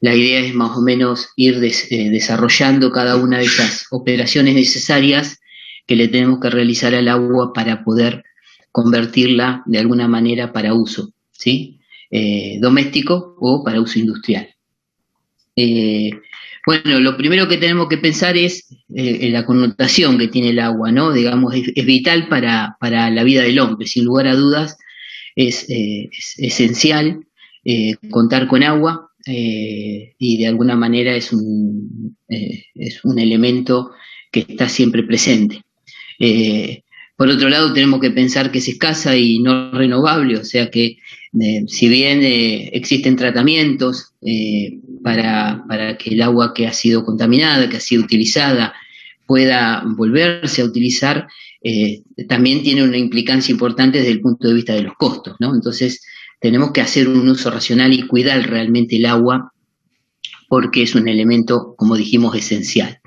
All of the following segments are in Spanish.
la idea es más o menos ir desarrollando cada una de esas operaciones necesarias que le tenemos que realizar al agua para poder convertirla de alguna manera para uso, ¿sí? Doméstico o para uso industrial. Bueno, lo primero que tenemos que pensar es la connotación que tiene el agua, ¿no? Digamos, es vital para la vida del hombre, sin lugar a dudas, es esencial contar con agua y de alguna manera es un elemento que está siempre presente. Por otro lado, tenemos que pensar que es escasa y no renovable, o sea que si bien existen tratamientos para que el agua que ha sido contaminada, que ha sido utilizada, pueda volverse a utilizar, también tiene una implicancia importante desde el punto de vista de los costos, ¿no? Entonces, tenemos que hacer un uso racional y cuidar realmente el agua porque es un elemento, como dijimos, esencial.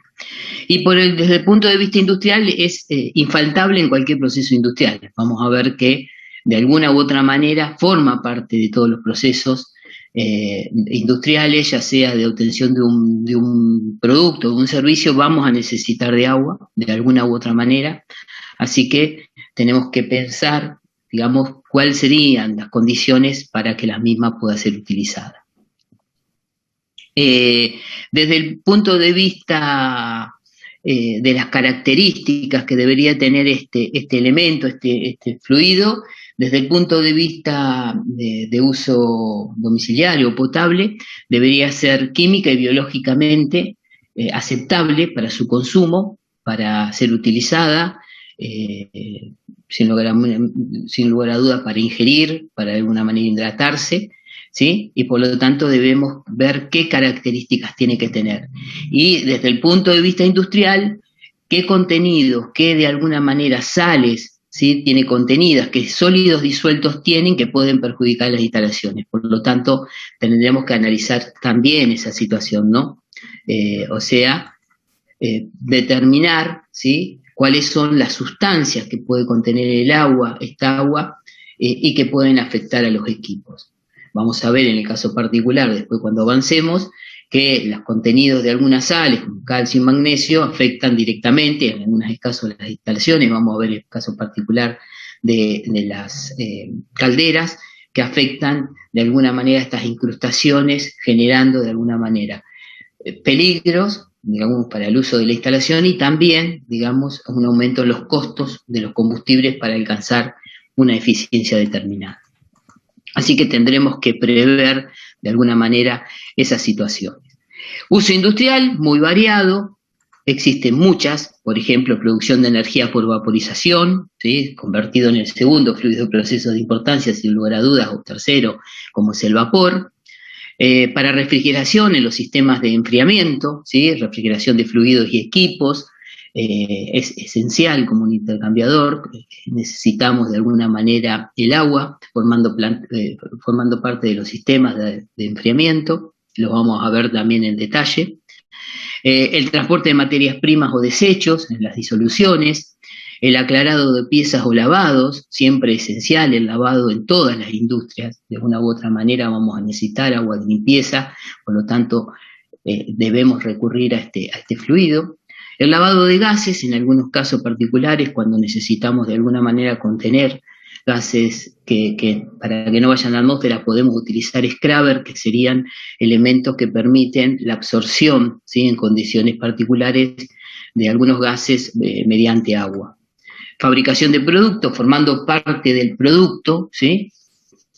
Y desde el punto de vista industrial es infaltable en cualquier proceso industrial. Vamos a ver que de alguna u otra manera forma parte de todos los procesos industriales, ya sea de obtención de un producto, de un servicio, vamos a necesitar de agua de alguna u otra manera. Así que tenemos que pensar, digamos, cuáles serían las condiciones para que la misma pueda ser utilizada. Desde el punto de vista de las características que debería tener este elemento, este fluido, desde el punto de vista de uso domiciliario o potable, debería ser química y biológicamente aceptable para su consumo, para ser utilizada, sin lugar a dudas para ingerir, para de alguna manera hidratarse, ¿sí? Y por lo tanto debemos ver qué características tiene que tener. Y desde el punto de vista industrial, qué contenidos, qué de alguna manera sales, ¿sí? Tiene contenidas, qué sólidos disueltos tienen que pueden perjudicar las instalaciones. Por lo tanto, tendremos que analizar también esa situación, ¿no? O sea, determinar, ¿sí? Cuáles son las sustancias que puede contener esta agua, y que pueden afectar a los equipos. Vamos a ver en el caso particular, después cuando avancemos, que los contenidos de algunas sales, como calcio y magnesio, afectan directamente, en algunos casos, las instalaciones. Vamos a ver el caso particular de las calderas, que afectan de alguna manera estas incrustaciones, generando de alguna manera peligros, digamos, para el uso de la instalación y también, digamos, un aumento en los costos de los combustibles para alcanzar una eficiencia determinada. Así que tendremos que prever de alguna manera esas situaciones. Uso industrial muy variado, existen muchas, por ejemplo, producción de energía por vaporización, ¿sí? Convertido en el segundo fluido de procesos de importancia, sin lugar a dudas, o tercero, como es el vapor. Para refrigeración en los sistemas de enfriamiento, ¿sí? Refrigeración de fluidos y equipos, es esencial como un intercambiador. Necesitamos de alguna manera el agua formando parte de los sistemas de enfriamiento, los vamos a ver también en detalle. El transporte de materias primas o desechos en las disoluciones, el aclarado de piezas o lavados, siempre esencial el lavado en todas las industrias, de una u otra manera vamos a necesitar agua de limpieza, por lo tanto debemos recurrir a este fluido. El lavado de gases, en algunos casos particulares, cuando necesitamos de alguna manera contener gases para que no vayan a la atmósfera, podemos utilizar scrubber, que serían elementos que permiten la absorción, ¿sí? En condiciones particulares de algunos gases mediante agua. Fabricación de productos, formando parte del producto, ¿sí?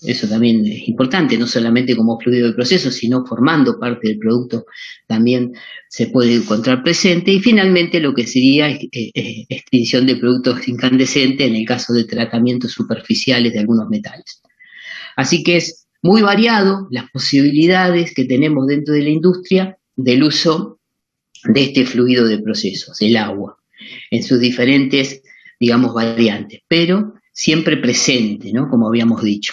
Eso también es importante, no solamente como fluido de proceso, sino formando parte del producto también se puede encontrar presente. Y finalmente lo que sería extinción de productos incandescentes en el caso de tratamientos superficiales de algunos metales. Así que es muy variado las posibilidades que tenemos dentro de la industria del uso de este fluido de procesos, el agua, en sus diferentes, digamos, variantes, pero siempre presente, ¿no? Como habíamos dicho.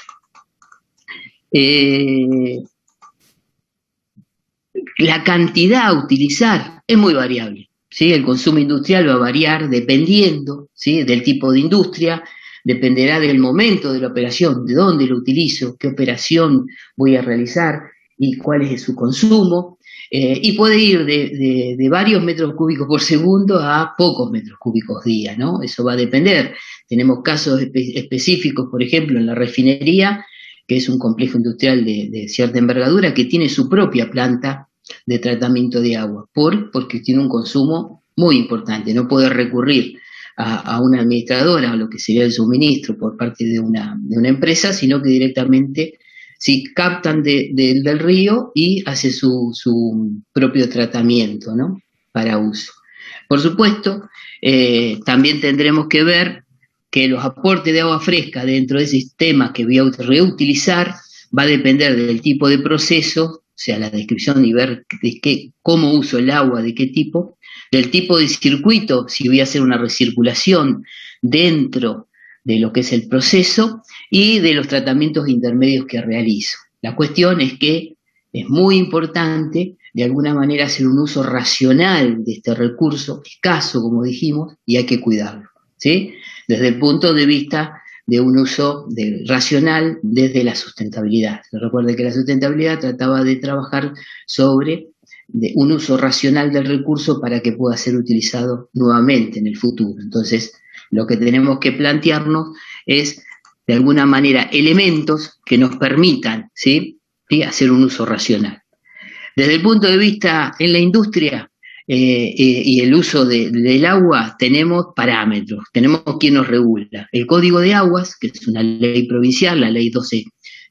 La cantidad a utilizar es muy variable, ¿sí? El consumo industrial va a variar dependiendo, ¿sí? Del tipo de industria, dependerá del momento de la operación, de dónde lo utilizo, qué operación voy a realizar, y cuál es su consumo, y puede ir de varios metros cúbicos por segundo a pocos metros cúbicos día, ¿no? Eso va a depender. Tenemos casos específicos, por ejemplo, en la refinería, que es un complejo industrial de cierta envergadura, que tiene su propia planta de tratamiento de agua, porque tiene un consumo muy importante, no puede recurrir a una administradora o lo que sería el suministro por parte de una empresa, sino que directamente captan del río y hace su propio tratamiento, ¿no? Para uso. Por supuesto, también tendremos que ver que los aportes de agua fresca dentro de ese sistema que voy a reutilizar va a depender del tipo de proceso, o sea, la descripción y ver cómo uso el agua, de qué tipo, del tipo de circuito, si voy a hacer una recirculación dentro de lo que es el proceso y de los tratamientos intermedios que realizo. La cuestión es que es muy importante de alguna manera hacer un uso racional de este recurso, escaso como dijimos, y hay que cuidarlo, ¿sí? Desde el punto de vista de un uso racional desde la sustentabilidad. Recuerden que la sustentabilidad trataba de trabajar sobre un uso racional del recurso para que pueda ser utilizado nuevamente en el futuro. Entonces, lo que tenemos que plantearnos es, de alguna manera, elementos que nos permitan, ¿sí? Hacer un uso racional. Desde el punto de vista en la industria y el uso del agua, tenemos parámetros, tenemos quien nos regula. El Código de Aguas, que es una ley provincial, la ley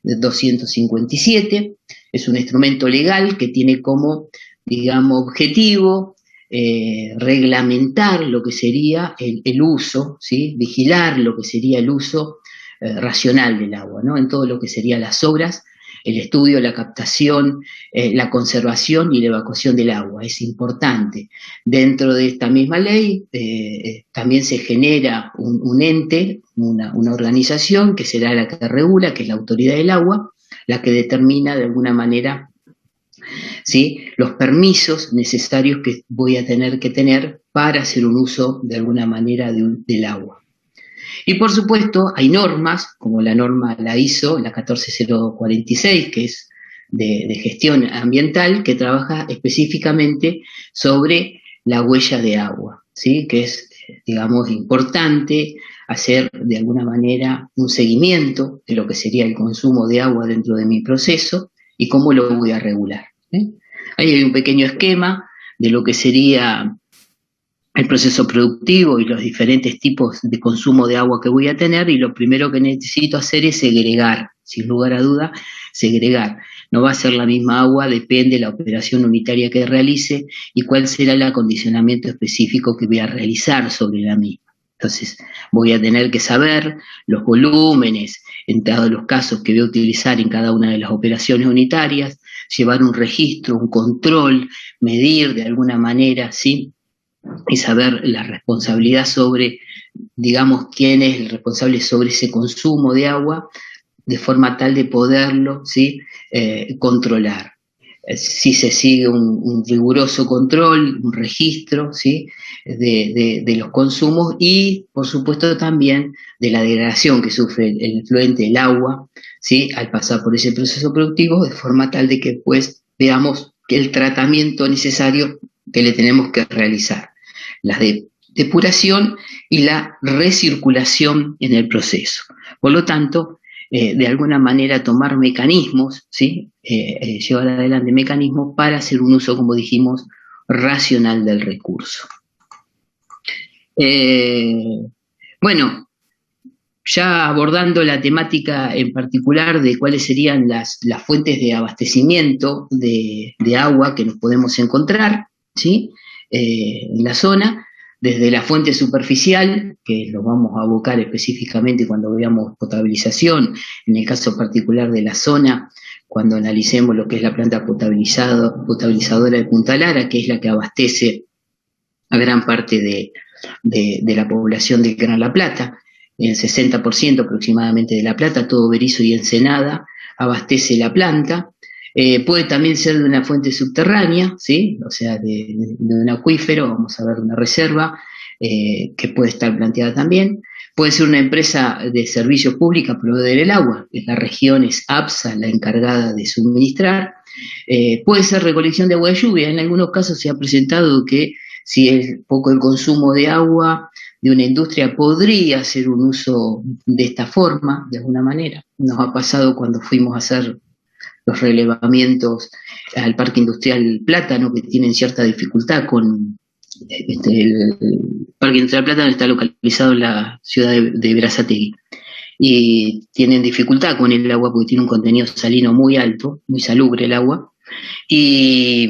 1257, es un instrumento legal que tiene como, digamos, objetivo reglamentar lo que sería el uso, ¿sí? Vigilar lo que sería el uso racional del agua, ¿no? En todo lo que serían las obras, el estudio, la captación, la conservación y la evacuación del agua. Es importante. Dentro de esta misma ley también se genera un ente, una organización que será la que regula, que es la Autoridad del Agua, la que determina de alguna manera, ¿sí?, los permisos necesarios que voy a tener que tener para hacer un uso de alguna manera del agua. Y por supuesto hay normas, como la norma la ISO, la 14046, que es de gestión ambiental, que trabaja específicamente sobre la huella de agua, ¿sí? Que es, digamos, importante hacer de alguna manera un seguimiento de lo que sería el consumo de agua dentro de mi proceso y cómo lo voy a regular, ¿sí? Ahí hay un pequeño esquema de lo que sería el proceso productivo y los diferentes tipos de consumo de agua que voy a tener, y lo primero que necesito hacer es segregar, sin lugar a duda, segregar. No va a ser la misma agua, depende de la operación unitaria que realice y cuál será el acondicionamiento específico que voy a realizar sobre la misma. Entonces, voy a tener que saber los volúmenes, en todos los casos que voy a utilizar en cada una de las operaciones unitarias, llevar un registro, un control, medir de alguna manera, ¿sí?, y saber la responsabilidad sobre, digamos, quién es el responsable sobre ese consumo de agua, de forma tal de poderlo, ¿sí?, controlar. Si se sigue un riguroso control, un registro, ¿sí?, de los consumos y, por supuesto, también de la degradación que sufre el efluente, el agua, ¿sí?, al pasar por ese proceso productivo, de forma tal de que pues veamos que el tratamiento necesario que le tenemos que realizar, la depuración y la recirculación en el proceso. Por lo tanto, de alguna manera tomar mecanismos, ¿sí?, llevar adelante mecanismos para hacer un uso, como dijimos, racional del recurso. Bueno, ya abordando la temática en particular de cuáles serían las fuentes de abastecimiento de agua que nos podemos encontrar, ¿sí?, en la zona, desde la fuente superficial, que lo vamos a abocar específicamente cuando veamos potabilización, en el caso particular de la zona, cuando analicemos lo que es la planta potabilizadora de Punta Lara, que es la que abastece a gran parte de la población del Gran La Plata, el 60% aproximadamente de La Plata, todo Berisso y Ensenada, abastece la planta. Puede también ser de una fuente subterránea, ¿sí?, o sea, de un acuífero, vamos a ver, una reserva, que puede estar planteada también. Puede ser una empresa de servicios públicos proveer el agua, que la región es APSA la encargada de suministrar. Puede ser recolección de agua de lluvia. En algunos casos se ha presentado que si es poco el consumo de agua de una industria, podría hacer un uso de esta forma, de alguna manera. Nos ha pasado cuando fuimos a hacer los relevamientos al Parque Industrial Plátano, que tienen cierta dificultad con el Parque Industrial Plátano está localizado en la ciudad de Berazategui. Y tienen dificultad con el agua porque tiene un contenido salino muy alto, muy salubre el agua. Y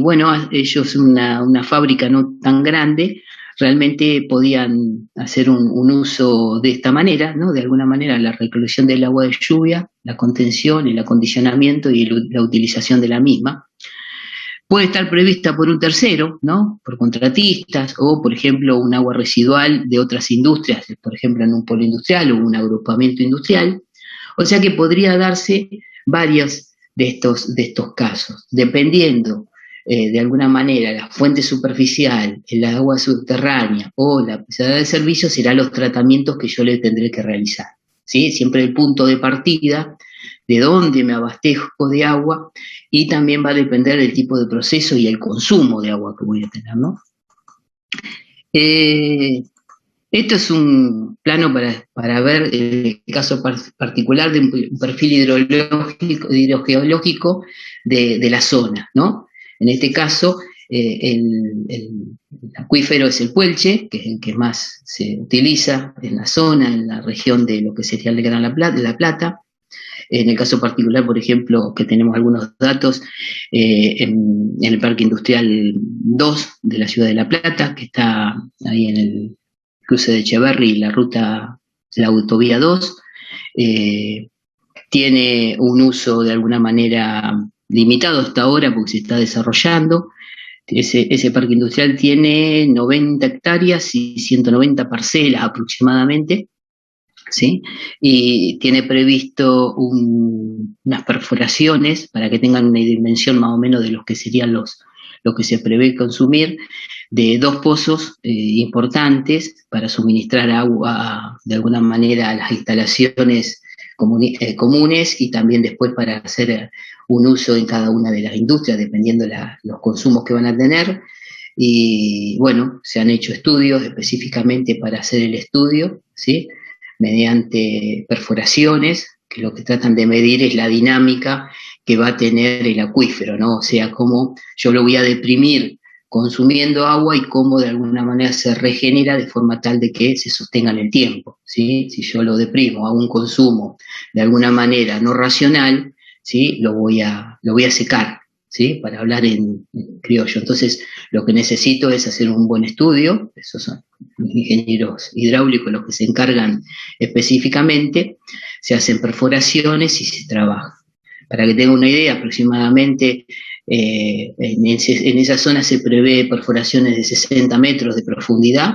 bueno, ellos, una fábrica no tan grande, realmente podían hacer un uso de esta manera, ¿no? De alguna manera, la recolección del agua de lluvia, la contención, el acondicionamiento y la utilización de la misma. Puede estar prevista por un tercero, ¿no? Por contratistas, o por ejemplo un agua residual de otras industrias, por ejemplo en un polo industrial o un agrupamiento industrial. O sea que podría darse varios de estos casos, dependiendo de alguna manera la fuente superficial, el agua subterránea o la pesada de servicio, serán los tratamientos que yo le tendré que realizar. ¿Sí? Siempre el punto de partida, de dónde me abastezco de agua, y también va a depender del tipo de proceso y el consumo de agua que voy a tener, ¿no? Esto es un plano para ver el caso particular de un perfil hidrogeológico de la zona, ¿no? En este caso, el acuífero es el Puelche, que es el que más se utiliza en la zona, en la región de lo que sería el Gran La Plata. En el caso particular, por ejemplo, que tenemos algunos datos, en el Parque Industrial 2 de la Ciudad de La Plata, que está ahí en el cruce de Echeverri y la autovía 2, tiene un uso de alguna manera limitado hasta ahora porque se está desarrollando. Ese parque industrial tiene 90 hectáreas y 190 parcelas aproximadamente, ¿sí? Y tiene previsto unas perforaciones para que tengan una dimensión más o menos de lo que serían lo que se prevé consumir, de 2 pozos importantes para suministrar agua de alguna manera a las instalaciones comunes, y también después para hacer un uso en cada una de las industrias, dependiendo los consumos que van a tener. Y bueno, se han hecho estudios específicamente para hacer el estudio, ¿sí? Mediante perforaciones, que lo que tratan de medir es la dinámica que va a tener el acuífero, ¿no? O sea, cómo yo lo voy a deprimir consumiendo agua y cómo de alguna manera se regenera de forma tal de que se sostenga en el tiempo, ¿sí? Si yo lo deprimo a un consumo de alguna manera no racional, ¿sí? Lo voy a secar, ¿sí? Para hablar en criollo. Entonces, lo que necesito es hacer un buen estudio, esos son los ingenieros hidráulicos los que se encargan específicamente, se hacen perforaciones y se trabaja. Para que tenga una idea, aproximadamente en esa zona se prevé perforaciones de 60 metros de profundidad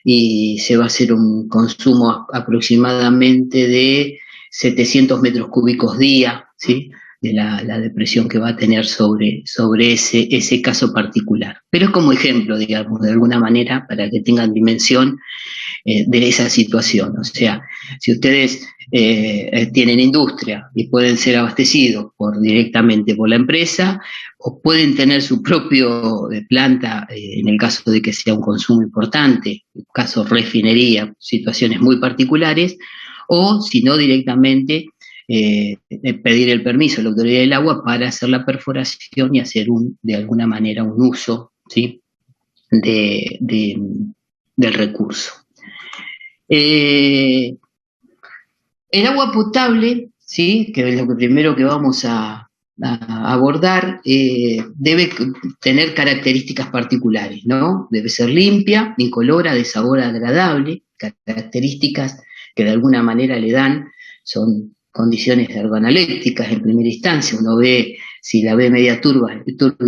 y se va a hacer un consumo aproximadamente de 700 metros cúbicos día, ¿sí? De la depresión que va a tener sobre ese caso particular. Pero es como ejemplo, digamos, de alguna manera, para que tengan dimensión de esa situación. O sea, si ustedes tienen industria y pueden ser abastecidos directamente por la empresa, o pueden tener su propio planta, en el caso de que sea un consumo importante, caso refinería, situaciones muy particulares, o si no directamente pedir el permiso a la autoridad del agua para hacer la perforación y hacer de alguna manera un uso, ¿sí? Del recurso. El agua potable, ¿sí? Que es lo primero que vamos a abordar, debe tener características particulares, ¿no? Debe ser limpia, incolora, de sabor agradable, características que de alguna manera le dan, son condiciones organolépticas en primera instancia. Uno ve, si la ve media turbia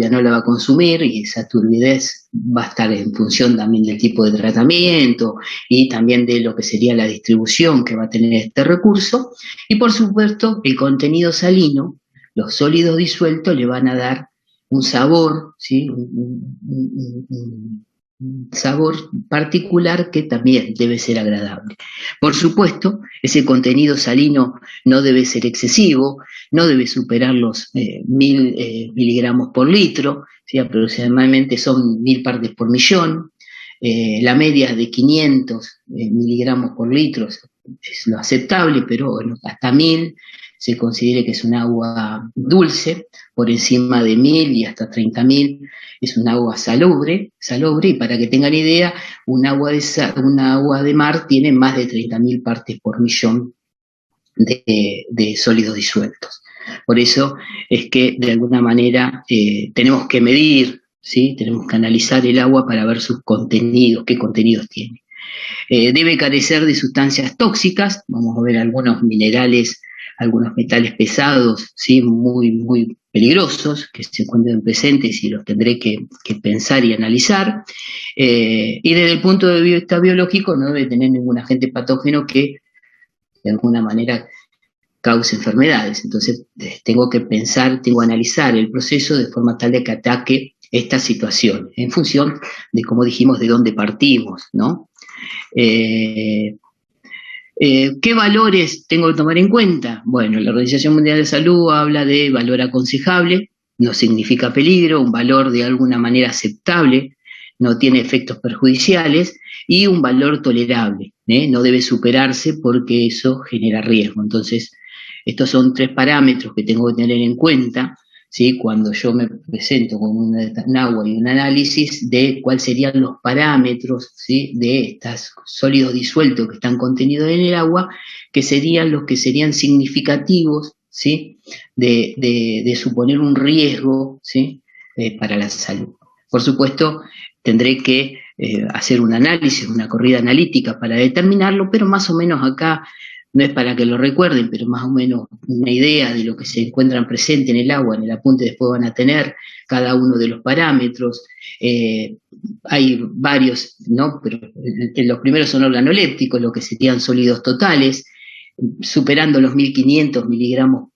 no la va a consumir, y esa turbidez va a estar en función también del tipo de tratamiento y también de lo que sería la distribución que va a tener este recurso. Y por supuesto, el contenido salino, los sólidos disueltos le van a dar un sabor, ¿sí? sabor particular que también debe ser agradable. Por supuesto, ese contenido salino no debe ser excesivo, no debe superar los 1000 miligramos por litro, ¿sí? Aproximadamente son 1000 partes por millón. La media de 500 miligramos por litro es lo aceptable, pero bueno, hasta 1000 se considera que es un agua dulce, por encima de 1000 y hasta 30.000 es un agua salobre, y para que tengan idea, un agua de mar tiene más de 30.000 partes por millón de sólidos disueltos. Por eso es que de alguna manera tenemos que medir, ¿sí? Tenemos que analizar el agua para ver sus contenidos, qué contenidos tiene. Debe carecer de sustancias tóxicas, vamos a ver algunos minerales, algunos metales pesados, ¿sí? Muy peligrosos, que se encuentran presentes y los tendré que pensar y analizar. Y desde el punto de vista biológico no debe tener ningún agente patógeno que de alguna manera cause enfermedades. Entonces tengo que pensar, tengo que analizar el proceso de forma tal de que ataque esta situación, en función de, como dijimos, de dónde partimos, ¿no? ¿Qué valores tengo que tomar en cuenta? Bueno, la Organización Mundial de Salud habla de valor aconsejable, no significa peligro, un valor de alguna manera aceptable, no tiene efectos perjudiciales, y un valor tolerable, no debe superarse porque eso genera riesgo. Entonces, estos son 3 parámetros que tengo que tener en cuenta, ¿sí? Cuando yo me presento con un agua y un análisis de cuáles serían los parámetros, ¿sí? De estos sólidos disueltos que están contenidos en el agua, que serían los que serían significativos, ¿sí? de suponer un riesgo, ¿sí? Para la salud. Por supuesto, tendré que hacer un análisis, una corrida analítica para determinarlo, pero más o menos acá no es para que lo recuerden, pero más o menos una idea de lo que se encuentran presente en el agua, en el apunte después van a tener cada uno de los parámetros. Hay varios, ¿no? Pero los primeros son organolépticos, lo que serían sólidos totales, superando los 1500 miligramos,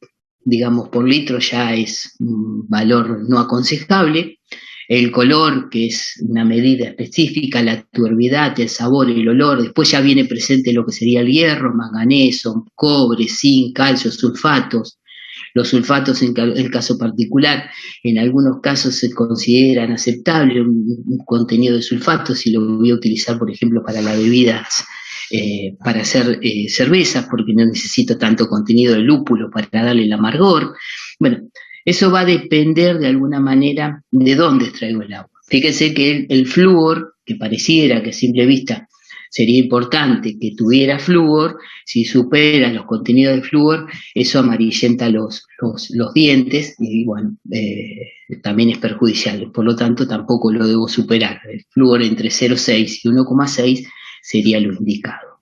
digamos, por litro ya es un valor no aconsejable. El color, que es una medida específica, la turbidez, el sabor, el olor, después ya viene presente lo que sería el hierro, manganeso, cobre, zinc, calcio, sulfatos. Los sulfatos, en el caso particular, en algunos casos se consideran aceptables un contenido de sulfatos, si lo voy a utilizar, por ejemplo, para las bebidas, para hacer cervezas, porque no necesito tanto contenido de lúpulo para darle el amargor. Bueno, eso va a depender de alguna manera de dónde extraigo el agua. Fíjense que el flúor, que pareciera que a simple vista sería importante que tuviera flúor, si supera los contenidos de flúor, eso amarillenta los dientes y bueno, también es perjudicial. Por lo tanto, tampoco lo debo superar. El flúor entre 0,6 y 1,6 sería lo indicado.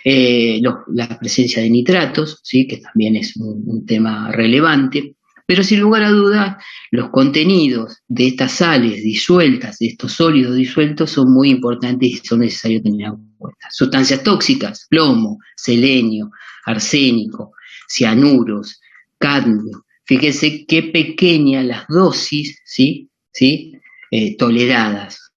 La presencia de nitratos, ¿sí? Que también es un tema relevante. Pero sin lugar a dudas, los contenidos de estas sales disueltas, de estos sólidos disueltos, son muy importantes y son necesarios tener en cuenta. Sustancias tóxicas, plomo, selenio, arsénico, cianuros, cadmio. Fíjense qué pequeñas las dosis, ¿sí? Toleradas.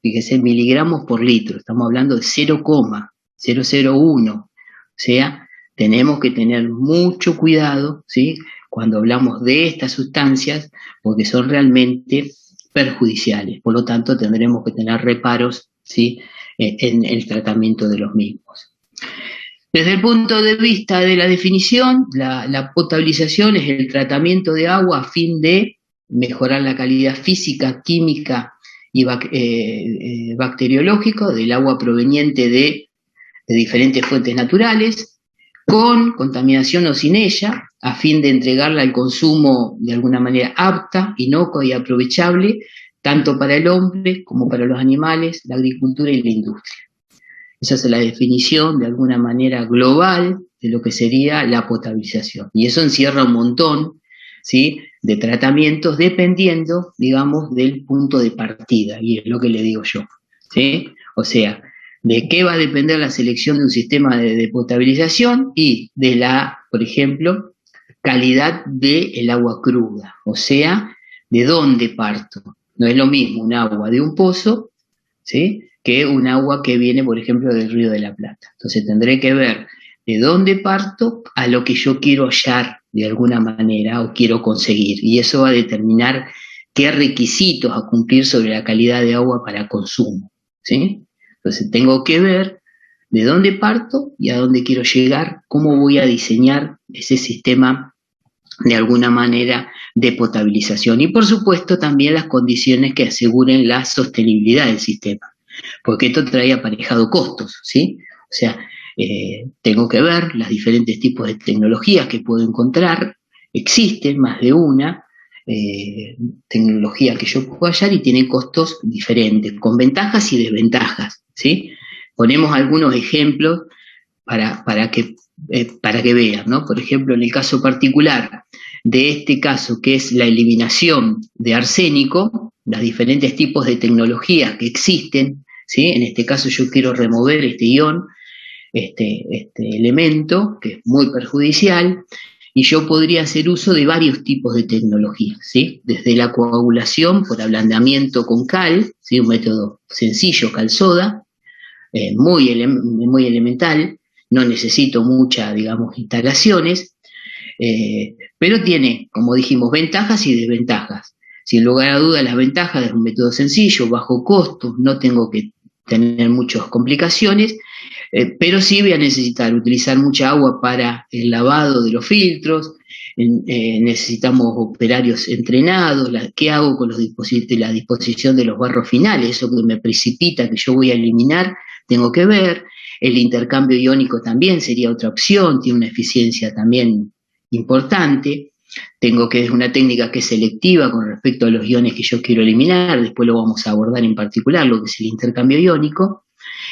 Fíjense, miligramos por litro, estamos hablando de 0,001. O sea, tenemos que tener mucho cuidado, ¿sí? Cuando hablamos de estas sustancias, porque son realmente perjudiciales. Por lo tanto, tendremos que tener reparos, ¿sí? En el tratamiento de los mismos. Desde el punto de vista de la definición, la potabilización es el tratamiento de agua a fin de mejorar la calidad física, química y bacteriológica del agua proveniente de diferentes fuentes naturales, con contaminación o sin ella, a fin de entregarla al consumo de alguna manera apta, inocua y aprovechable, tanto para el hombre como para los animales, la agricultura y la industria. Esa es la definición de alguna manera global de lo que sería la potabilización. Y eso encierra un montón, ¿sí? De tratamientos dependiendo, digamos, del punto de partida, y es lo que le digo yo, ¿sí? O sea, de qué va a depender la selección de un sistema de potabilización y de la, por ejemplo, calidad del agua cruda, o sea, de dónde parto. No es lo mismo un agua de un pozo ¿sí? Que un agua que viene, por ejemplo, del Río de la Plata. Entonces tendré que ver de dónde parto a lo que yo quiero hallar de alguna manera o quiero conseguir. Y eso va a determinar qué requisitos a cumplir sobre la calidad de agua para consumo, ¿sí? Entonces tengo que ver de dónde parto y a dónde quiero llegar, cómo voy a diseñar ese sistema de alguna manera de potabilización. Y por supuesto también las condiciones que aseguren la sostenibilidad del sistema, porque esto trae aparejado costos, ¿sí? O sea, tengo que ver los diferentes tipos de tecnologías que puedo encontrar, existen más de una tecnología que yo puedo hallar y tienen costos diferentes, con ventajas y desventajas, ¿sí? Ponemos algunos ejemplos para que vean, ¿no? Por ejemplo, en el caso particular de este caso, que es la eliminación de arsénico, los diferentes tipos de tecnologías que existen, ¿sí? En este caso yo quiero remover este ion, este elemento, que es muy perjudicial, y yo podría hacer uso de varios tipos de tecnologías, ¿sí? Desde la coagulación por ablandamiento con cal, ¿sí? Un método sencillo, cal-soda, muy elemental, no necesito muchas, digamos, instalaciones, pero tiene, como dijimos, ventajas y desventajas. Sin lugar a dudas, las ventajas es un método sencillo, bajo costo, no tengo que tener muchas complicaciones, pero sí voy a necesitar utilizar mucha agua para el lavado de los filtros, necesitamos operarios entrenados, qué hago con la disposición de los barros finales, eso que me precipita, que yo voy a eliminar, tengo que ver. El intercambio iónico también sería otra opción, tiene una eficiencia también importante. Tengo que es una técnica que es selectiva con respecto a los iones que yo quiero eliminar, después lo vamos a abordar en particular, lo que es el intercambio iónico.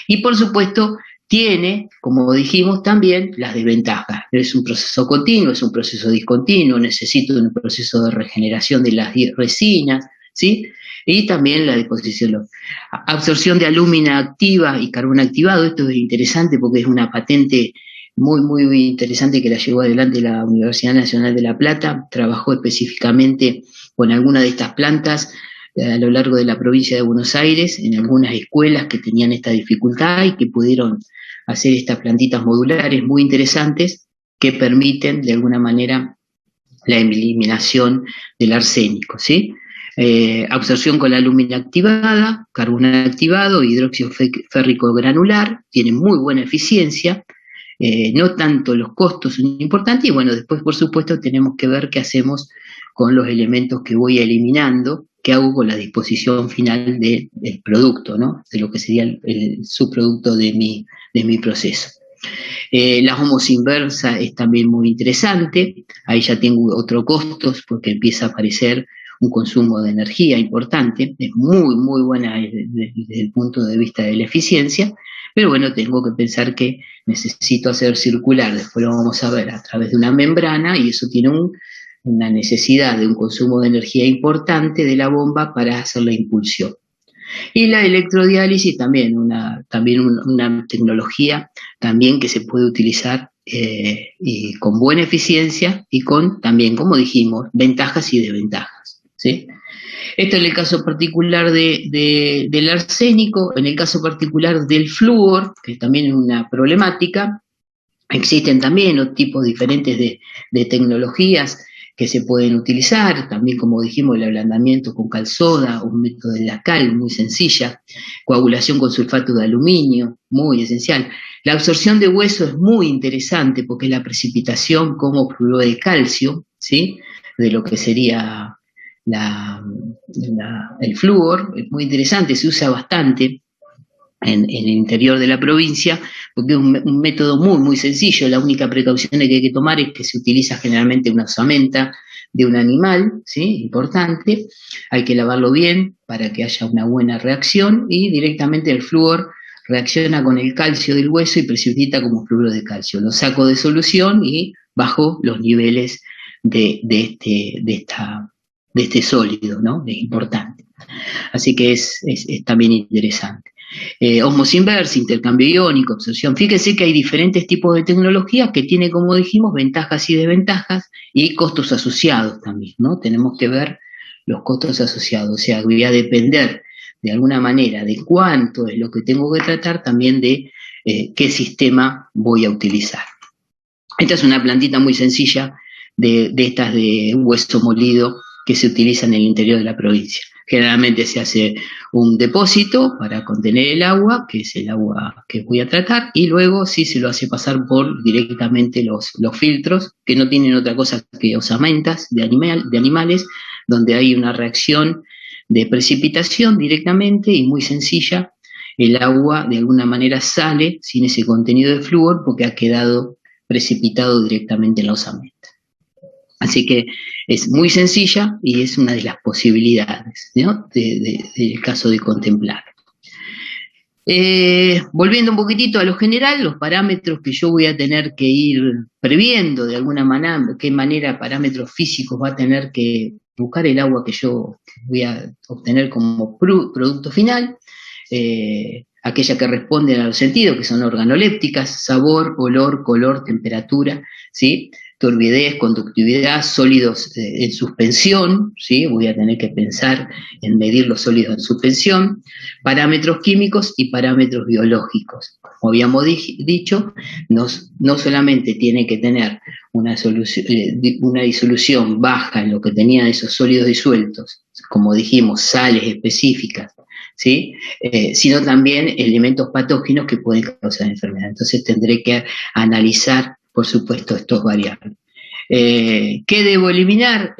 Y por supuesto, tiene, como dijimos, también las desventajas. Es un proceso continuo, es un proceso discontinuo, necesito un proceso de regeneración de las resinas, ¿sí? Y también la disposición, absorción de alúmina activa y carbón activado. Esto es interesante porque es una patente muy interesante que la llevó adelante la Universidad Nacional de La Plata. Trabajó específicamente con alguna de estas plantas a lo largo de la provincia de Buenos Aires, en algunas escuelas que tenían esta dificultad y que pudieron hacer estas plantitas modulares muy interesantes que permiten de alguna manera la eliminación del arsénico, ¿sí? Absorción con la alúmina activada, carbono activado, hidróxido férrico granular, tiene muy buena eficiencia, no tanto los costos son importantes, y bueno, después por supuesto tenemos que ver qué hacemos con los elementos que voy eliminando, qué hago con la disposición final del producto, ¿no? De lo que sería el subproducto de mi proceso. La osmosis inversa es también muy interesante, ahí ya tengo otros costos porque empieza a aparecer un consumo de energía importante, es muy buena desde el punto de vista de la eficiencia, pero bueno, tengo que pensar que necesito hacer circular, después lo vamos a ver, a través de una membrana, y eso tiene una necesidad de un consumo de energía importante de la bomba para hacer la impulsión. Y la electrodiálisis también, una tecnología también que se puede utilizar y con buena eficiencia y con también, como dijimos, ventajas y desventajas, ¿sí? Esto en el caso particular del arsénico. En el caso particular del flúor, que también es una problemática, existen también tipos diferentes de tecnologías que se pueden utilizar, también como dijimos el ablandamiento con cal soda, un método de la cal muy sencilla, coagulación con sulfato de aluminio, muy esencial. La absorción de hueso es muy interesante porque es la precipitación como fluoruro de calcio, ¿sí? De lo que sería el flúor, es muy interesante, se usa bastante en el interior de la provincia, porque es un método muy sencillo. La única precaución que hay que tomar es que se utiliza generalmente una osamenta de un animal, ¿sí? Importante, hay que lavarlo bien para que haya una buena reacción, y directamente el flúor reacciona con el calcio del hueso y precipita como fluoruro de calcio. Lo saco de solución y bajo los niveles de este sólido, ¿no? Es importante. Así que es también interesante. Osmosis inversa, intercambio iónico, absorción. Fíjense que hay diferentes tipos de tecnologías que tienen, como dijimos, ventajas y desventajas y costos asociados también, ¿no? Tenemos que ver los costos asociados, o sea, voy a depender de alguna manera de cuánto es lo que tengo que tratar, también de qué sistema voy a utilizar. Esta es una plantita muy sencilla de estas de hueso molido que se utilizan en el interior de la provincia. Generalmente se hace un depósito para contener el agua, que es el agua que voy a tratar, y luego sí se lo hace pasar por directamente los filtros, que no tienen otra cosa que osamentas de animales, donde hay una reacción de precipitación directamente y muy sencilla. El agua de alguna manera sale sin ese contenido de flúor porque ha quedado precipitado directamente en la osamenta. Así que es muy sencilla y es una de las posibilidades, ¿no? del caso de contemplar. Volviendo un poquitito a lo general, los parámetros que yo voy a tener que ir previendo de alguna manera, qué manera parámetros físicos va a tener que buscar el agua que yo voy a obtener como producto final, aquella que responde a los sentidos, que son organolépticas, sabor, olor, color, temperatura, ¿sí? Turbidez, conductividad, sólidos en suspensión, ¿sí? Voy a tener que pensar en medir los sólidos en suspensión, parámetros químicos y parámetros biológicos. Como habíamos dicho, no solamente tiene que tener una disolución baja en lo que tenían esos sólidos disueltos, como dijimos, sales específicas, ¿sí? Sino también elementos patógenos que pueden causar enfermedad. Entonces tendré que analizar, por supuesto, estos variables. ¿Qué debo eliminar?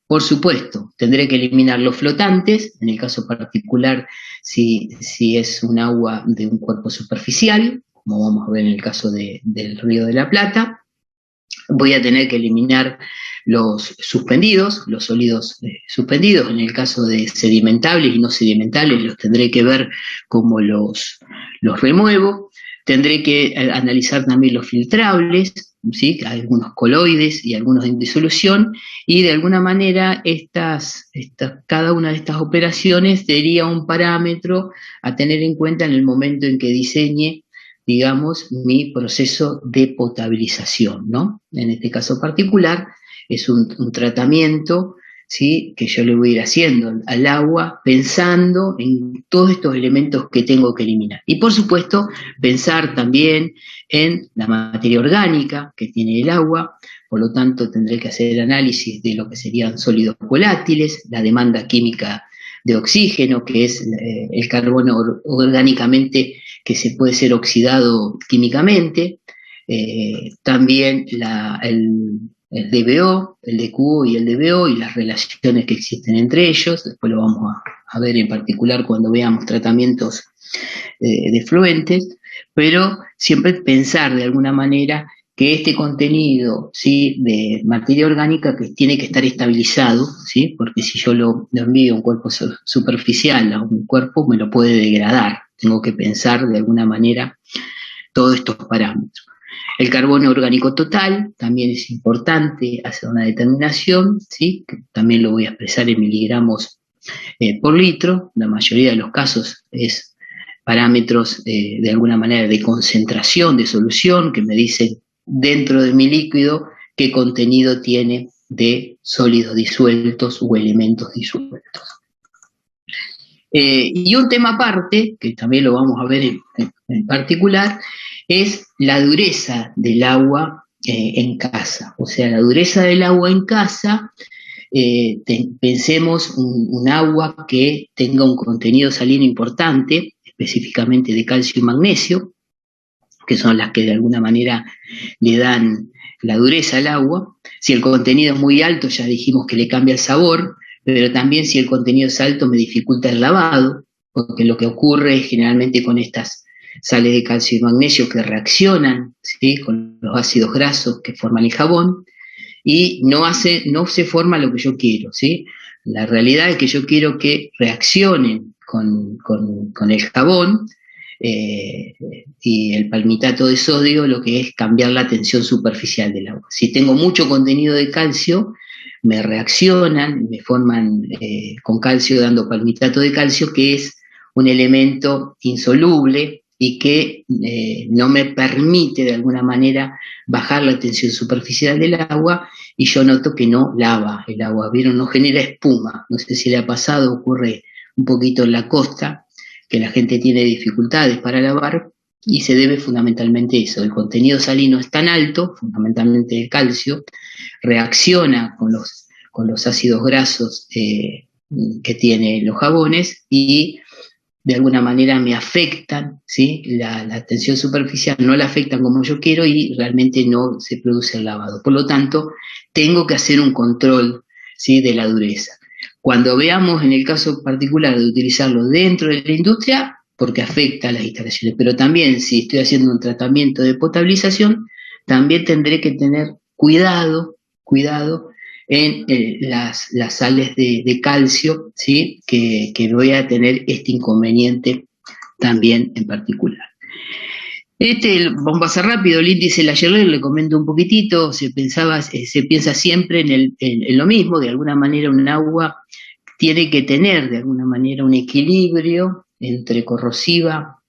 Por supuesto, tendré que eliminar los flotantes, en el caso particular, si es un agua de un cuerpo superficial, como vamos a ver en el caso del Río de la Plata. Voy a tener que eliminar los suspendidos, los sólidos suspendidos. En el caso de sedimentables y no sedimentables, los tendré que ver cómo los remuevo. Tendré que analizar también los filtrables, ¿sí? Algunos coloides y algunos en disolución, y de alguna manera cada una de estas operaciones sería un parámetro a tener en cuenta en el momento en que diseñe, digamos, mi proceso de potabilización, ¿no? En este caso particular es un tratamiento, ¿sí? Que yo le voy a ir haciendo al agua pensando en todos estos elementos que tengo que eliminar. Y por supuesto, pensar también en la materia orgánica que tiene el agua, por lo tanto tendré que hacer el análisis de lo que serían sólidos volátiles, la demanda química de oxígeno, que es el carbono orgánicamente que se puede ser oxidado químicamente, también el DBO, el DQO y el DBO y las relaciones que existen entre ellos. Después lo vamos a ver en particular cuando veamos tratamientos de fluentes, pero siempre pensar de alguna manera que este contenido, ¿sí? De materia orgánica que tiene que estar estabilizado, ¿sí? Porque si yo lo envío a un cuerpo superficial, a un cuerpo, me lo puede degradar. Tengo que pensar de alguna manera todos estos parámetros. El carbono orgánico total también es importante hacer una determinación, ¿sí? Que también lo voy a expresar en miligramos por litro. La mayoría de los casos es parámetros de alguna manera de concentración de solución que me dicen dentro de mi líquido qué contenido tiene de sólidos disueltos o elementos disueltos. Y un tema aparte, que también lo vamos a ver en particular, es la dureza del agua en casa. O sea, la dureza del agua en casa, pensemos un agua que tenga un contenido salino importante, específicamente de calcio y magnesio, que son las que de alguna manera le dan la dureza al agua. Si el contenido es muy alto, ya dijimos que le cambia el sabor, pero también si el contenido es alto me dificulta el lavado, porque lo que ocurre es generalmente con estas sales de calcio y magnesio que reaccionan, ¿sí? Con los ácidos grasos que forman el jabón, y no se forma lo que yo quiero, ¿sí? La realidad es que yo quiero que reaccionen con el jabón, y el palmitato de sodio lo que es cambiar la tensión superficial del agua. Si tengo mucho contenido de calcio, me reaccionan, me forman con calcio dando palmitato de calcio, que es un elemento insoluble y que no me permite de alguna manera bajar la tensión superficial del agua, y yo noto que no lava el agua, ¿vieron? No genera espuma. No sé si le ha pasado, ocurre un poquito en la costa, que la gente tiene dificultades para lavar, y se debe fundamentalmente a eso. El contenido salino es tan alto, fundamentalmente el calcio, reacciona con los ácidos grasos que tienen los jabones y de alguna manera me afectan, ¿sí? La tensión superficial no la afectan como yo quiero y realmente no se produce el lavado. Por lo tanto, tengo que hacer un control, ¿sí?, de la dureza. Cuando veamos en el caso particular de utilizarlo dentro de la industria, porque afecta a las instalaciones, pero también si estoy haciendo un tratamiento de potabilización, también tendré que tener cuidado en las sales de calcio, ¿sí?, que voy a tener este inconveniente también en particular. Vamos a pasar rápido, el índice Lageler, le comento un poquitito, se piensa siempre en lo mismo, de alguna manera un agua tiene que tener de alguna manera un equilibrio entre corrosiva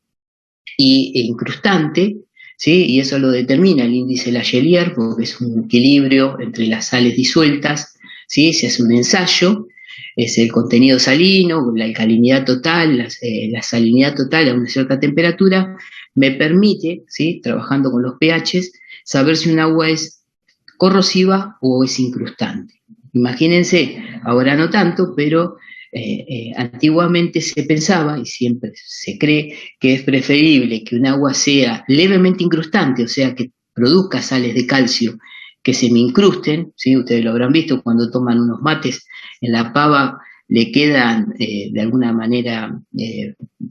e incrustante, ¿sí? Y eso lo determina el índice Lageler, porque es un equilibrio entre las sales disueltas, ¿sí? Se hace un ensayo, es el contenido salino, la alcalinidad total, la salinidad total a una cierta temperatura, me permite, ¿sí?, trabajando con los pHs, saber si un agua es corrosiva o es incrustante. Imagínense, ahora no tanto, pero antiguamente se pensaba, y siempre se cree, que es preferible que un agua sea levemente incrustante, o sea, que produzca sales de calcio que se me incrusten, ¿sí? Ustedes lo habrán visto cuando toman unos mates en la pava, le quedan de alguna manera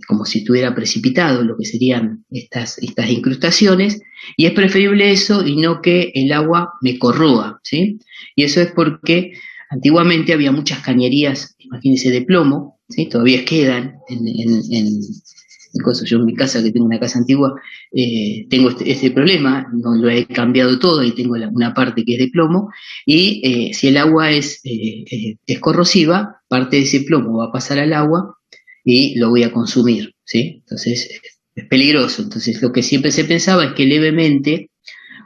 como si estuviera precipitado lo que serían estas incrustaciones, y es preferible eso y no que el agua me corroa, ¿sí? Y eso es porque antiguamente había muchas cañerías, imagínense, de plomo, ¿sí? Todavía quedan yo en mi casa, que tengo una casa antigua, tengo este problema, no lo he cambiado todo y tengo una parte que es de plomo, y si el agua es corrosiva, parte de ese plomo va a pasar al agua y lo voy a consumir, ¿sí? Entonces es peligroso. Entonces lo que siempre se pensaba es que levemente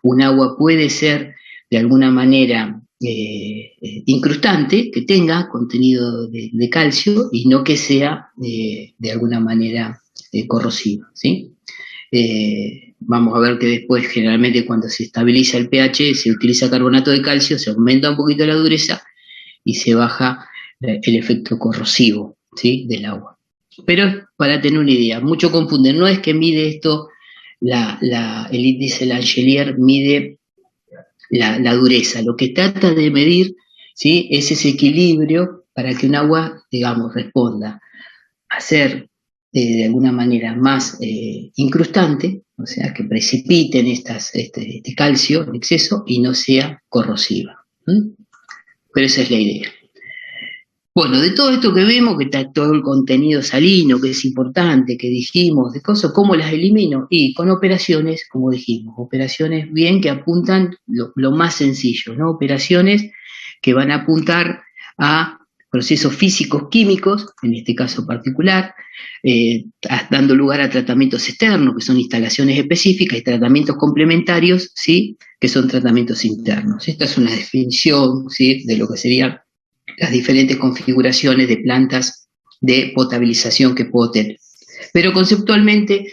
un agua puede ser de alguna manera incrustante, que tenga contenido de calcio y no que sea de alguna manera corrosiva, ¿sí? Vamos a ver que después, generalmente, cuando se estabiliza el pH, se utiliza carbonato de calcio, se aumenta un poquito la dureza y se baja el efecto corrosivo, ¿sí?, del agua. Pero para tener una idea, mucho confunden, no es que mide esto, el índice Langelier mide la dureza, lo que trata de medir, ¿sí?, es ese equilibrio para que un agua, digamos, responda a ser de alguna manera más incrustante, o sea, que precipiten este calcio en exceso y no sea corrosiva. Pero esa es la idea. Bueno, de todo esto que vemos, que está todo el contenido salino, que es importante, que dijimos, de cosas, ¿cómo las elimino? Y con operaciones, como dijimos, operaciones bien que apuntan lo más sencillo, ¿no? Operaciones que van a apuntar a procesos físicos, químicos, en este caso particular, dando lugar a tratamientos externos, que son instalaciones específicas, y tratamientos complementarios, ¿sí?, que son tratamientos internos. Esta es una definición, ¿sí?, de lo que serían las diferentes configuraciones de plantas de potabilización que puedo tener. Pero conceptualmente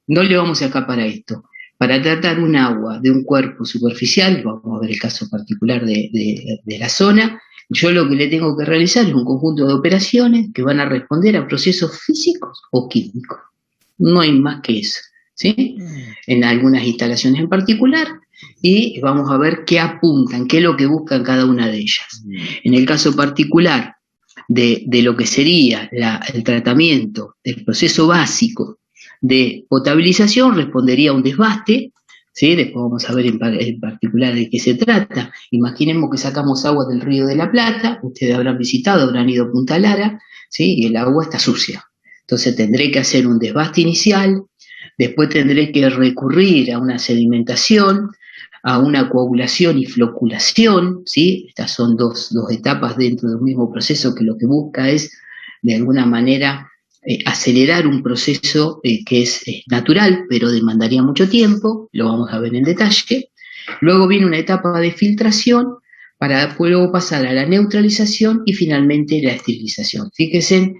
no le vamos a escapar a esto. Para tratar un agua de un cuerpo superficial, vamos a ver el caso particular de la zona, yo lo que le tengo que realizar es un conjunto de operaciones que van a responder a procesos físicos o químicos. No hay más que eso, ¿sí? En algunas instalaciones en particular, y vamos a ver qué apuntan, qué es lo que buscan cada una de ellas. En el caso particular de lo que sería el tratamiento del proceso básico de potabilización, respondería a un desbaste, ¿sí? Después vamos a ver en particular de qué se trata. Imaginemos que sacamos agua del Río de la Plata, ustedes habrán visitado, habrán ido a Punta Lara, ¿sí?, y el agua está sucia. Entonces tendré que hacer un desbaste inicial, después tendré que recurrir a una sedimentación, a una coagulación y floculación, ¿sí? Estas son dos etapas dentro de un mismo proceso que lo que busca es, de alguna manera, acelerar un proceso que es natural, pero demandaría mucho tiempo, lo vamos a ver en detalle. Luego viene una etapa de filtración, para luego pasar a la neutralización y finalmente la esterilización. Fíjense,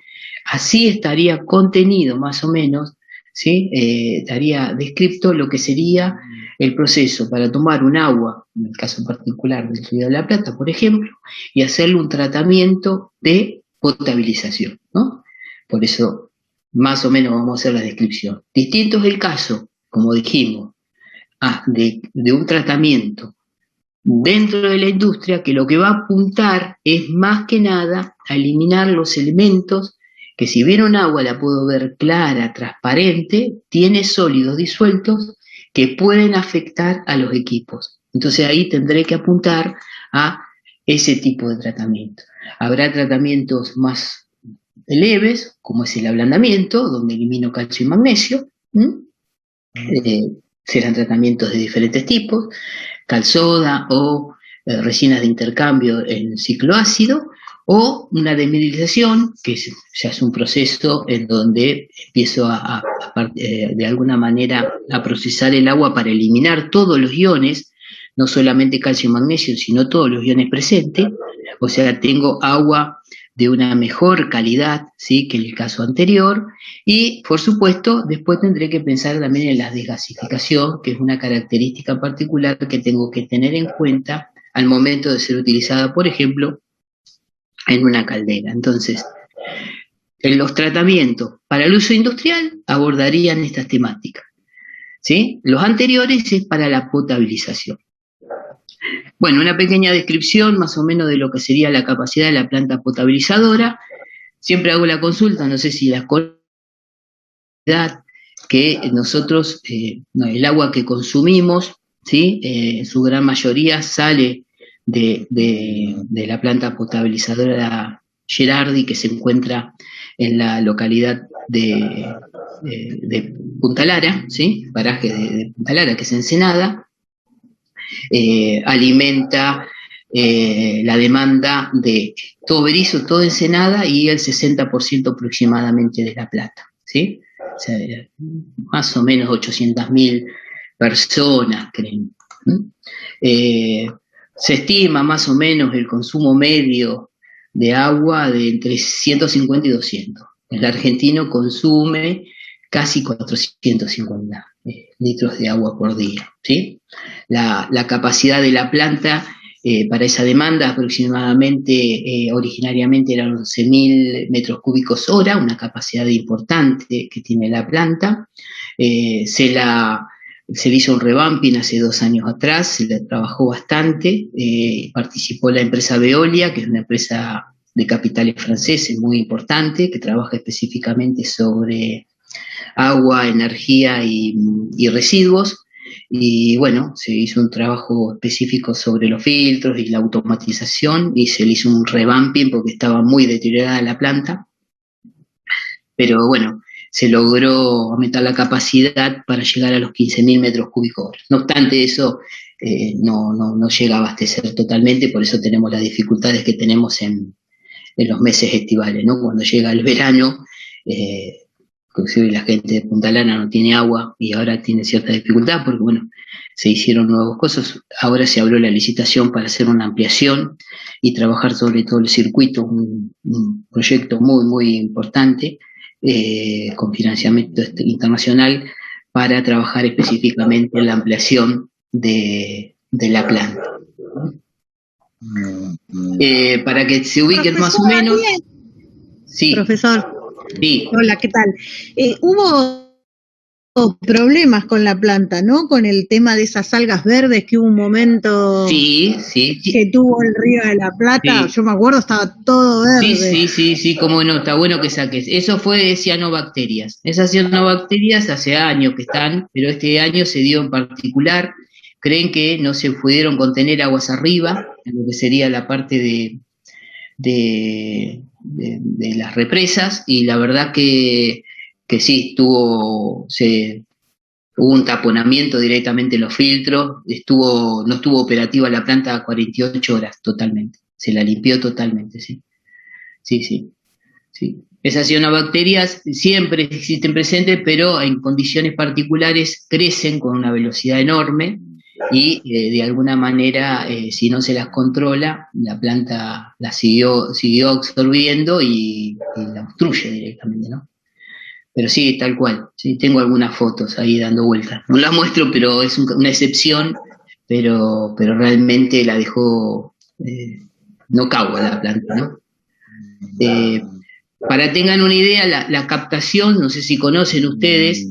así estaría contenido más o menos, ¿sí? Estaría descrito lo que sería el proceso para tomar un agua, en el caso particular del Río de la Plata, por ejemplo, y hacerle un tratamiento de potabilización, ¿no? Por eso, más o menos vamos a hacer la descripción. Distinto es el caso, como dijimos, de un tratamiento dentro de la industria que lo que va a apuntar es más que nada a eliminar los elementos que, si bien un agua la puedo ver clara, transparente, tiene sólidos disueltos que pueden afectar a los equipos. Entonces ahí tendré que apuntar a ese tipo de tratamiento. Habrá tratamientos más leves, como es el ablandamiento, donde elimino calcio y magnesio. Serán tratamientos de diferentes tipos, calsoda o resinas de intercambio en ciclo ácido, o una demineralización, que ya es un proceso en donde empiezo de alguna manera a procesar el agua para eliminar todos los iones, no solamente calcio y magnesio, sino todos los iones presentes. O sea, tengo agua de una mejor calidad, ¿sí?, que en el caso anterior, y por supuesto después tendré que pensar también en la desgasificación, que es una característica particular que tengo que tener en cuenta al momento de ser utilizada, por ejemplo, en una caldera. Entonces, en los tratamientos para el uso industrial abordarían estas temáticas, ¿sí? Los anteriores es para la potabilización. Bueno, una pequeña descripción más o menos de lo que sería la capacidad de la planta potabilizadora. Siempre hago la consulta, no sé si la que nosotros, el agua que consumimos, ¿sí?, en su gran mayoría sale de la planta potabilizadora Gerardi, que se encuentra en la localidad de Punta Lara, ¿sí?, paraje de Punta Lara, que es Ensenada. Alimenta la demanda de todo Berisso, todo Ensenada y el 60% aproximadamente de La Plata, ¿sí? O sea, más o menos 800.000 personas, creen. Se estima más o menos el consumo medio de agua de entre 150 y 200. El argentino consume casi 450 litros de agua por día, ¿sí? La capacidad de la planta para esa demanda aproximadamente, originariamente eran 11.000 metros cúbicos hora, una capacidad importante que tiene la planta. Se le hizo un revamping hace 2 años atrás, se le trabajó bastante, participó la empresa Veolia, que es una empresa de capitales franceses muy importante, que trabaja específicamente sobre agua, energía y residuos. Y bueno, se hizo un trabajo específico sobre los filtros y la automatización, y se le hizo un revamping porque estaba muy deteriorada la planta. Pero bueno, se logró aumentar la capacidad para llegar a los 15.000 metros cúbicos hora. No obstante eso, no llega a abastecer totalmente, por eso tenemos las dificultades que tenemos en los meses estivales, ¿no? Cuando llega el verano, inclusive la gente de Punta Lara no tiene agua y ahora tiene cierta dificultad porque, bueno, se hicieron nuevas cosas. Ahora se abrió la licitación para hacer una ampliación y trabajar sobre todo el circuito, un proyecto muy, muy importante, con financiamiento internacional, para trabajar específicamente en la ampliación de la planta. Para que se ubiquen más o menos. Sí. Profesor. Sí. Hola, ¿qué tal? Hubo problemas con la planta, ¿no? Con el tema de esas algas verdes, que hubo un momento que tuvo el Río de la Plata. Sí. Yo me acuerdo, estaba todo verde. Sí, cómo no, está bueno que saques. Eso fue de cianobacterias. Esas cianobacterias hace años que están, pero este año se dio en particular. Creen que no se pudieron contener aguas arriba, en lo que sería la parte de las represas, y la verdad que sí, hubo un taponamiento directamente en los filtros, no estuvo operativa la planta 48 horas totalmente, se la limpió totalmente, sí. Esas cianobacterias siempre existen presentes, pero en condiciones particulares crecen con una velocidad enorme, y de alguna manera, si no se las controla, la planta la siguió absorbiendo y la obstruye directamente, ¿no? Pero sí, tal cual, sí, tengo algunas fotos ahí dando vueltas. No las muestro, pero es una excepción, pero realmente la dejó no cagua la planta, ¿no? Para tengan una idea, la captación, no sé si conocen ustedes,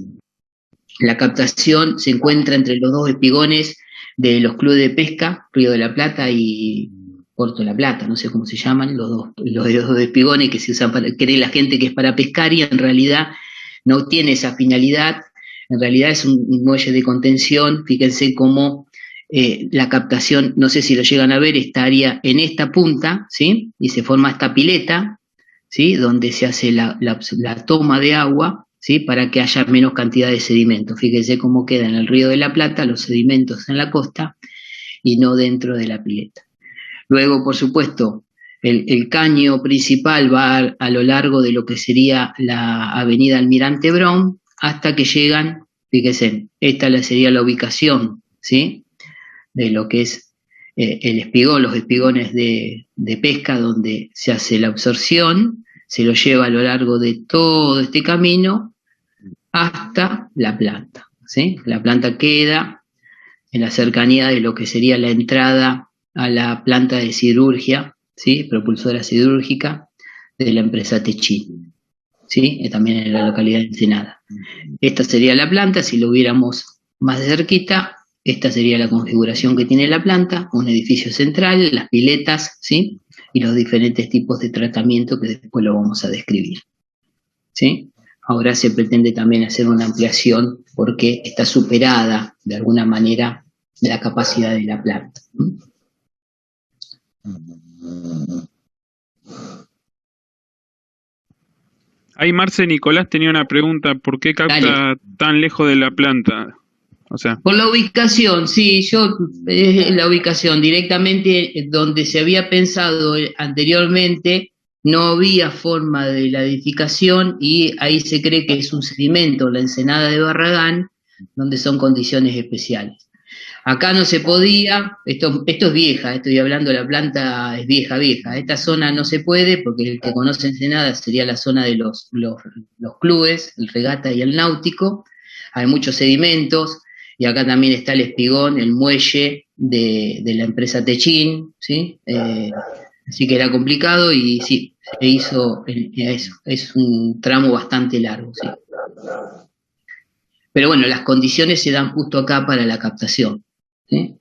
la captación se encuentra entre los dos espigones de los clubes de pesca, Río de la Plata y Puerto de la Plata, no sé cómo se llaman, los dos espigones que se usan para, cree la gente que es para pescar y en realidad no tiene esa finalidad, en realidad es un muelle de contención. Fíjense cómo la captación, no sé si lo llegan a ver, estaría en esta punta, ¿sí? Y se forma esta pileta, ¿sí? Donde se hace la toma de agua, ¿sí? Para que haya menos cantidad de sedimentos. Fíjense cómo queda en el Río de la Plata los sedimentos en la costa y no dentro de la pileta. Luego, por supuesto, el caño principal va a lo largo de lo que sería la avenida Almirante Brown hasta que llegan, fíjense, esta sería la ubicación, ¿sí? De lo que es el espigón, los espigones de pesca donde se hace la absorción, se lo lleva a lo largo de todo este camino hasta la planta, ¿sí? La planta queda en la cercanía de lo que sería la entrada a la planta de siderurgia, ¿sí? Propulsora siderúrgica de la empresa Techin, ¿sí? También en la localidad de Ensenada. Esta sería la planta, si lo viéramos más de cerquita, esta sería la configuración que tiene la planta, un edificio central, las piletas, ¿sí? Y los diferentes tipos de tratamiento que después lo vamos a describir, ¿sí? Ahora se pretende también hacer una ampliación porque está superada de alguna manera la capacidad de la planta. Ahí Marce Nicolás tenía una pregunta, ¿por qué capta tan lejos de la planta? O sea, por la ubicación, sí, la ubicación directamente donde se había pensado anteriormente, no había forma de la edificación y ahí se cree que es un sedimento, la ensenada de Barragán, donde son condiciones especiales. Acá no se podía, esto es vieja, estoy hablando, la planta es vieja, esta zona no se puede porque el que conoce Ensenada sería la zona de los clubes, el regata y el náutico, hay muchos sedimentos, y acá también está el espigón, el muelle de la empresa Techin, ¿sí? Así que era complicado y sí, se hizo eso, es un tramo bastante largo, sí. Pero bueno, las condiciones se dan justo acá para la captación, ¿sí?